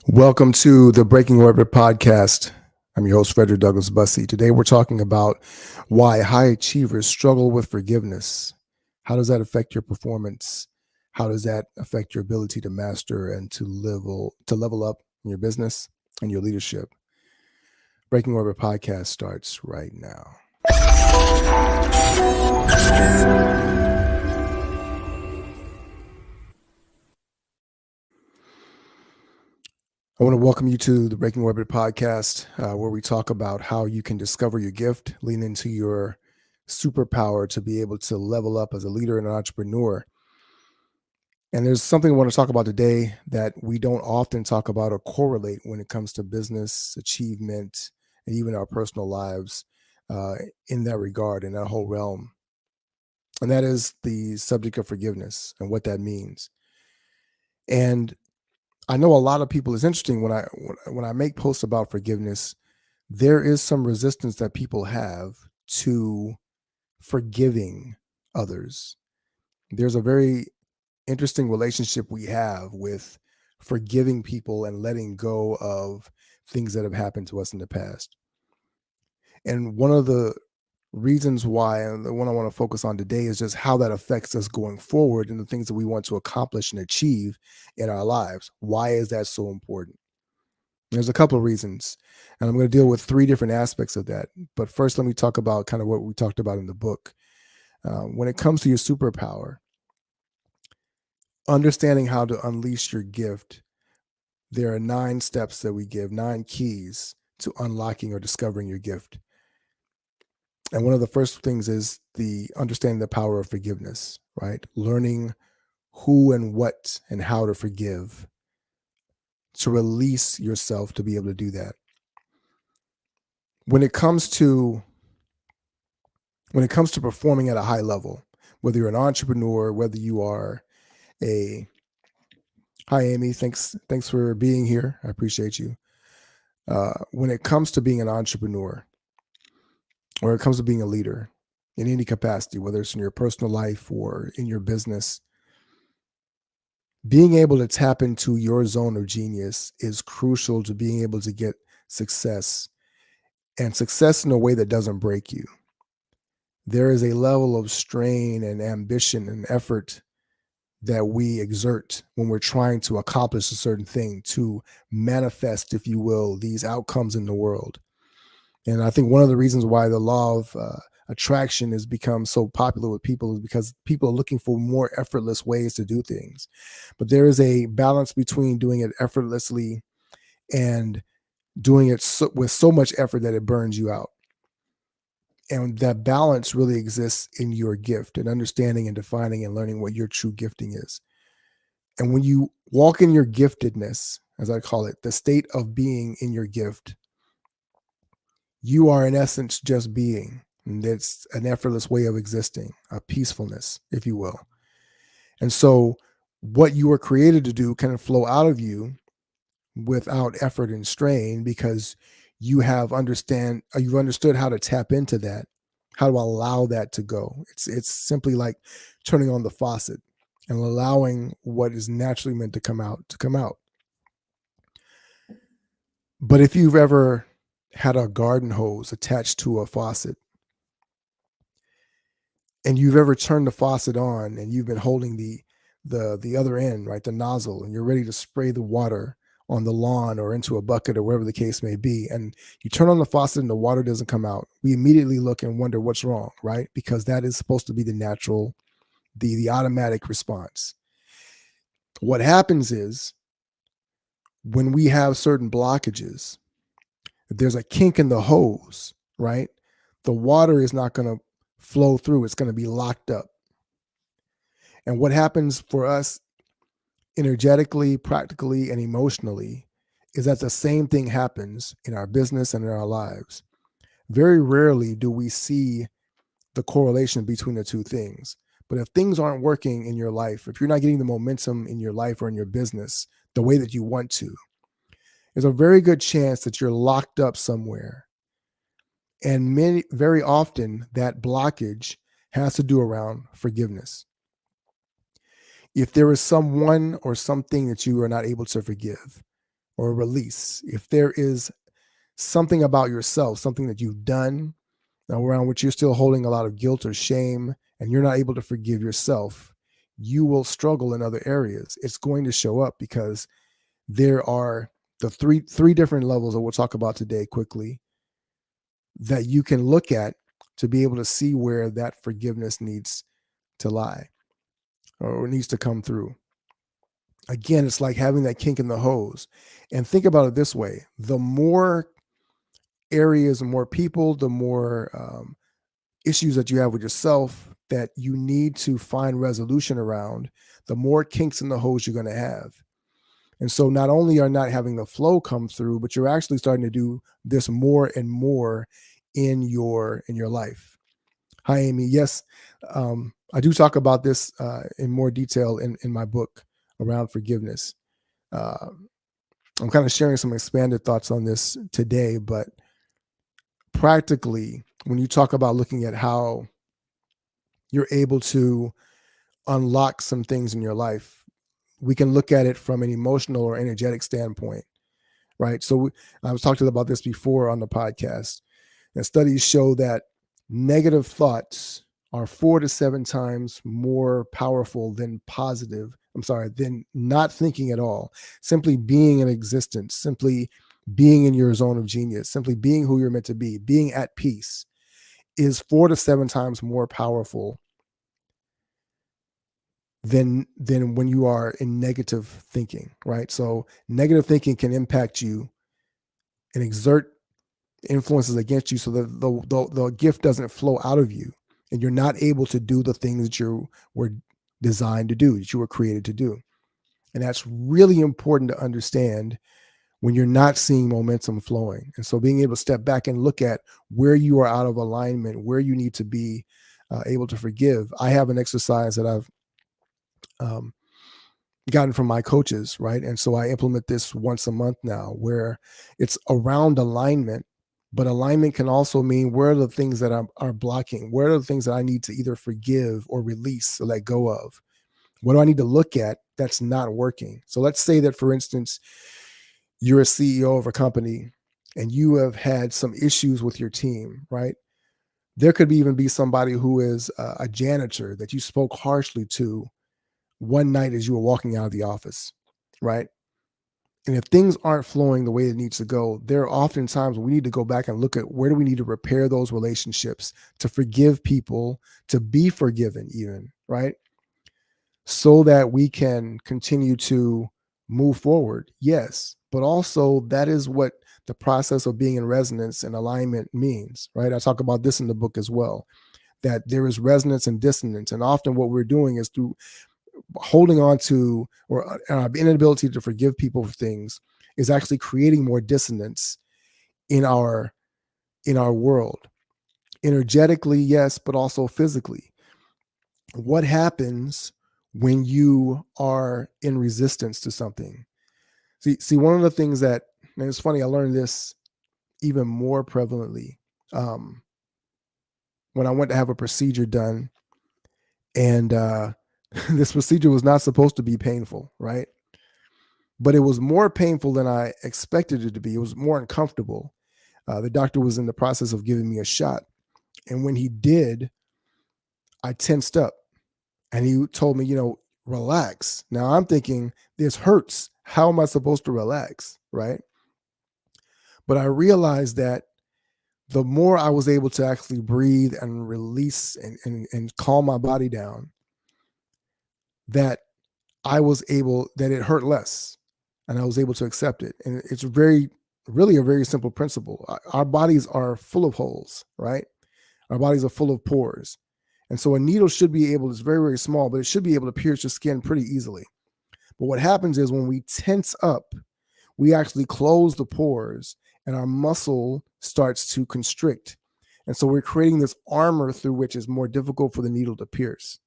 Welcome to the Breaking Orbit podcast. I'm your host, Frederick Douglass Bussey. Today we're talking about why high achievers struggle with forgiveness. How does that affect your performance? How does that affect your ability to master and to level up in your business and your leadership? Breaking Orbit podcast starts right now. I want to welcome you to the Breaking Orbit podcast, where we talk about how you can discover your gift, lean into your superpower to be able to level up as a leader and an entrepreneur. And there's something I want to talk about today that we don't often talk about or correlate when it comes to business, achievement, and even our personal lives in that regard, in that whole realm. And that is the subject of forgiveness and what that means. And I know a lot of people, it's interesting when I make posts about forgiveness, there is some resistance that people have to forgiving others. There's a very interesting relationship we have with forgiving people and letting go of things that have happened to us in the past. And one of the reasons why, and the one I want to focus on today, is just how that affects us going forward and the things that we want to accomplish and achieve in our lives. Why is that so important? There's a couple of reasons, and I'm going to deal with three different aspects of that. But first, let me talk about kind of what we talked about in the book. When it comes to your superpower, understanding how to unleash your gift, there are 9 steps that we give, 9 keys to unlocking or discovering your gift. And one of the first things is the understanding the power of forgiveness, right? Learning who and what and how to forgive, to release yourself to be able to do that. When it comes to performing at a high level, whether you're an entrepreneur, whether you are a hi Amy, thanks for being here. I appreciate you. When it comes to being an entrepreneur, or it comes to being a leader in any capacity, whether it's in your personal life or in your business, being able to tap into your zone of genius is crucial to being able to get success, and success in a way that doesn't break you. There is a level of strain and ambition and effort that we exert when we're trying to accomplish a certain thing, to manifest, if you will, these outcomes in the world. And I think one of the reasons why the law of attraction has become so popular with people is because people are looking for more effortless ways to do things. But there is a balance between doing it effortlessly and doing it with so much effort that it burns you out. And that balance really exists in your gift and understanding and defining and learning what your true gifting is. And when you walk in your giftedness, as I call it, the state of being in your gift, you are in essence just being. And it's an effortless way of existing, a peacefulness, if you will. And so what you were created to do can flow out of you without effort and strain, because you've understood how to tap into that, how to allow that to go. It's simply like turning on the faucet and allowing what is naturally meant to come out to come out. But if you've ever had a garden hose attached to a faucet, and you've ever turned the faucet on and you've been holding the other end, right, the nozzle, and you're ready to spray the water on the lawn or into a bucket or wherever the case may be, and you turn on the faucet and the water doesn't come out, we immediately look and wonder what's wrong, right? Because that is supposed to be the natural, the automatic response. What happens is, when we have certain blockages, if there's a kink in the hose, right, the water is not going to flow through. It's going to be locked up. And what happens for us energetically, practically, and emotionally is that the same thing happens in our business and in our lives. Very rarely do we see the correlation between the two things. But if things aren't working in your life, if you're not getting the momentum in your life or in your business the way that you want to, there's a very good chance that you're locked up somewhere. And very often that blockage has to do around forgiveness. If there is someone or something that you are not able to forgive, or a release, if there is something about yourself, something that you've done around which you're still holding a lot of guilt or shame, and you're not able to forgive yourself, you will struggle in other areas. It's going to show up because there are the three different levels that we'll talk about today quickly that you can look at to be able to see where that forgiveness needs to lie or needs to come through. Again, it's like having that kink in the hose. And think about it this way: the more areas, the more people, the more issues that you have with yourself that you need to find resolution around, the more kinks in the hose you're going to have. And so not only are not having the flow come through, but you're actually starting to do this more and more in your life. Hi, Amy. Yes, I do talk about this in more detail in my book around forgiveness. Uh, I'm kind of sharing some expanded thoughts on this today, but practically, when you talk about looking at how you're able to unlock some things in your life, we can look at it from an emotional or energetic standpoint, right? So I was talking about this before on the podcast, and studies show that negative thoughts are 4 to 7 times more powerful than than not thinking at all. Simply being in existence, simply being in your zone of genius, simply being who you're meant to be, being at peace is 4 to 7 times more powerful than when you are in negative thinking, right? So negative thinking can impact you and exert influences against you so that the gift doesn't flow out of you and you're not able to do the things that you were designed to do, that you were created to do. And that's really important to understand when you're not seeing momentum flowing. And so being able to step back and look at where you are out of alignment, where you need to be able to forgive. I have an exercise that I've gotten from my coaches, right? And so I implement this once a month now, where it's around alignment, but alignment can also mean where are the things that are blocking? Where are the things that I need to either forgive or release or let go of? What do I need to look at that's not working? So let's say that, for instance, you're a CEO of a company and you have had some issues with your team, right? There could even be somebody who is a janitor that you spoke harshly to one night as you were walking out of the office, right? And if things aren't flowing the way it needs to go, there are often times we need to go back and look at where do we need to repair those relationships, to forgive people, to be forgiven even, right? So that we can continue to move forward. Yes, but also that is what the process of being in resonance and alignment means, right? I talk about this in the book as well, that there is resonance and dissonance. And often what we're doing is through holding on to or our inability to forgive people for things is actually creating more dissonance in our world, energetically, yes, but also physically. What happens when you are in resistance to something? See, one of the things that, and it's funny, I learned this even more prevalently when I went to have a procedure done, and this procedure was not supposed to be painful, right? But it was more painful than I expected it to be. It was more uncomfortable. The doctor was in the process of giving me a shot. And when he did, I tensed up and he told me, relax. Now I'm thinking, this hurts. How am I supposed to relax? Right. But I realized that the more I was able to actually breathe and release and calm my body down, that that it hurt less and I was able to accept it. And it's really a very simple principle. Our bodies are full of holes, right? Our bodies are full of pores. And so a needle should be able, it's very, very small, but it should be able to pierce your skin pretty easily. But what happens is when we tense up, we actually close the pores and our muscle starts to constrict. And so we're creating this armor through which is more difficult for the needle to pierce.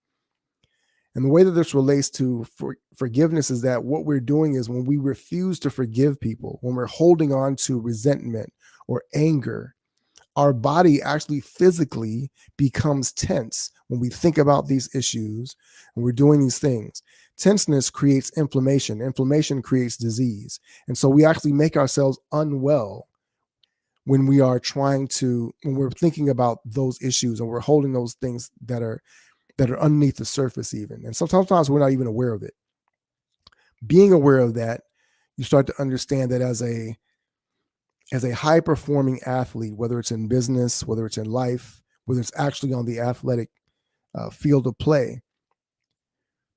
And the way that this relates to forgiveness is that what we're doing is when we refuse to forgive people, when we're holding on to resentment or anger, our body actually physically becomes tense when we think about these issues and we're doing these things. Tenseness creates inflammation. Inflammation creates disease. And so we actually make ourselves unwell when when we're thinking about those issues and we're holding those things that are underneath the surface even. And sometimes we're not even aware of it. Being aware of that, you start to understand that as a high performing athlete, whether it's in business, whether it's in life, whether it's actually on the athletic field of play,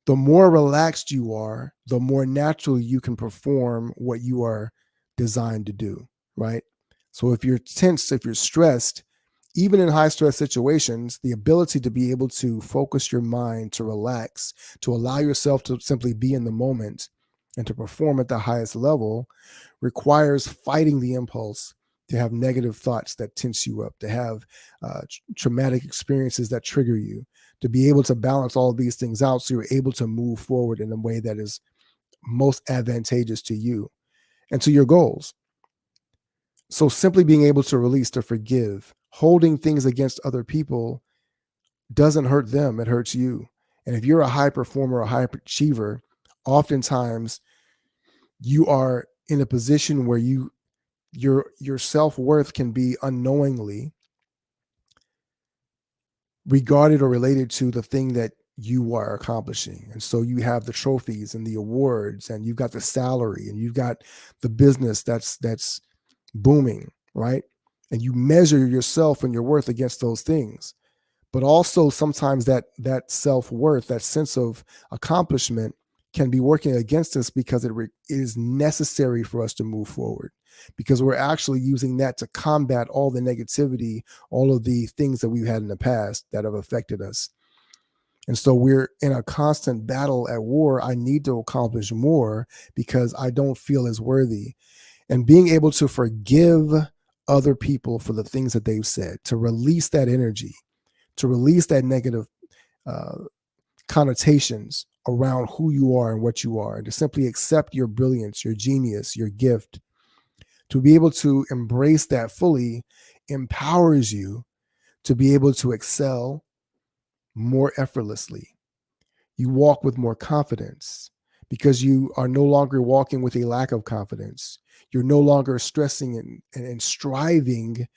the more relaxed you are, the more naturally you can perform what you are designed to do, right? So if you're tense, if you're stressed, even in high stress situations, the ability to be able to focus your mind, to relax, to allow yourself to simply be in the moment and to perform at the highest level requires fighting the impulse to have negative thoughts that tense you up, to have traumatic experiences that trigger you, to be able to balance all of these things out so you're able to move forward in a way that is most advantageous to you and to your goals. So simply being able to release, to forgive, holding things against other people doesn't hurt them, it hurts you. And if you're a high performer, a high achiever, oftentimes you are in a position where your self-worth can be unknowingly regarded or related to the thing that you are accomplishing. And so you have the trophies and the awards, and you've got the salary, and you've got the business that's booming, right? And you measure yourself and your worth against those things. But also sometimes that self-worth, that sense of accomplishment can be working against us because it is necessary for us to move forward, because we're actually using that to combat all the negativity, all of the things that we've had in the past that have affected us. And so we're in a constant battle at war. I need to accomplish more because I don't feel as worthy. And being able to forgive other people for the things that they've said, to release that energy, to release that negative connotations around who you are and what you are, and to simply accept your brilliance, your genius, your gift, to be able to embrace that fully empowers you to be able to excel more effortlessly. You walk with more confidence because you are no longer walking with a lack of confidence. You're no longer stressing and striving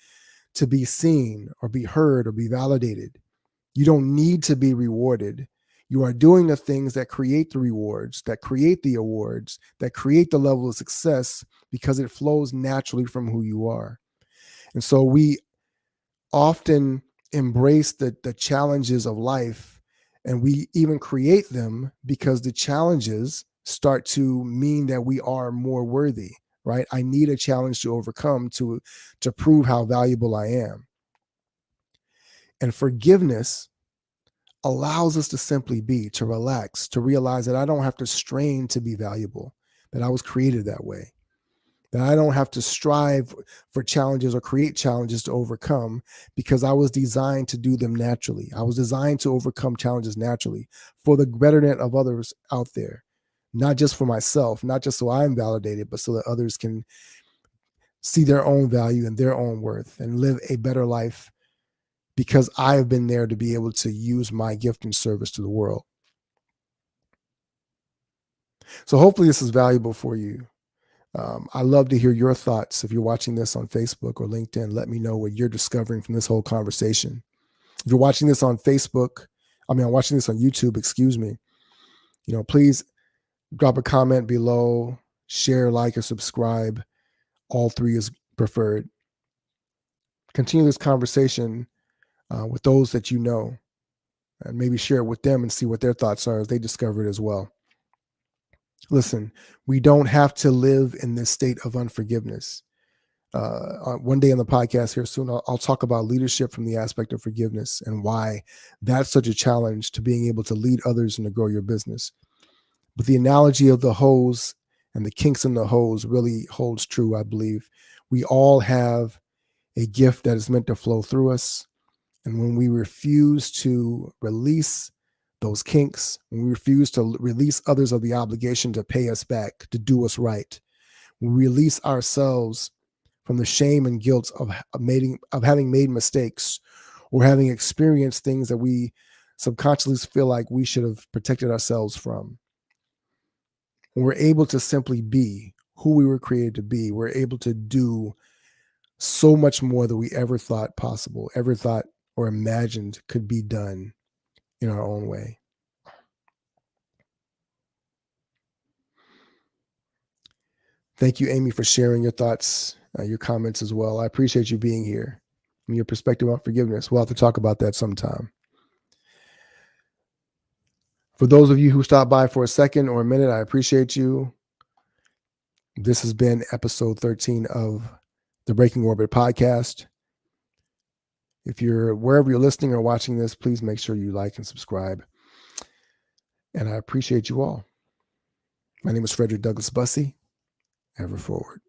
to be seen or be heard or be validated. You don't need to be rewarded. You are doing the things that create the rewards, that create the awards, that create the level of success because it flows naturally from who you are. And so we often embrace the challenges of life, and we even create them because the challenges start to mean that we are more worthy, right? I need a challenge to overcome to prove how valuable I am. And forgiveness allows us to simply be, to relax, to realize that I don't have to strain to be valuable, that I was created that way, that I don't have to strive for challenges or create challenges to overcome because I was designed to do them naturally. I was designed to overcome challenges naturally for the betterment of others out there, not just for myself, not just so I'm validated, but so that others can see their own value and their own worth and live a better life because I've been there to be able to use my gift and service to the world. So hopefully this is valuable for you. I love to hear your thoughts. If you're watching this on Facebook or LinkedIn, let me know what you're discovering from this whole conversation. If you're watching this on Facebook, I'm watching this on YouTube, excuse me, please drop a comment below, share, like, or subscribe. All three is preferred. Continue this conversation with those that you know, and maybe share it with them and see what their thoughts are as they discover it as well. Listen, we don't have to live in this state of unforgiveness. One day on the podcast here soon, I'll talk about leadership from the aspect of forgiveness and why that's such a challenge to being able to lead others and to grow your business. But the analogy of the hose and the kinks in the hose really holds true, I believe. We all have a gift that is meant to flow through us. And when we refuse to release those kinks, when we refuse to release others of the obligation to pay us back, to do us right, we release ourselves from the shame and guilt of having made mistakes or having experienced things that we subconsciously feel like we should have protected ourselves from. When we're able to simply be who we were created to be, we're able to do so much more than we ever thought possible, ever thought or imagined could be done in our own way. Thank you, Amy, for sharing your thoughts, your comments as well. I appreciate you being here and your perspective on forgiveness. We'll have to talk about that sometime. For those of you who stopped by for a second or a minute, I appreciate you. This has been episode 13 of the Breaking Orbit podcast. If you're wherever you're listening or watching this, please make sure you like and subscribe. And I appreciate you all. My name is Frederick Douglass Bussey. Ever forward.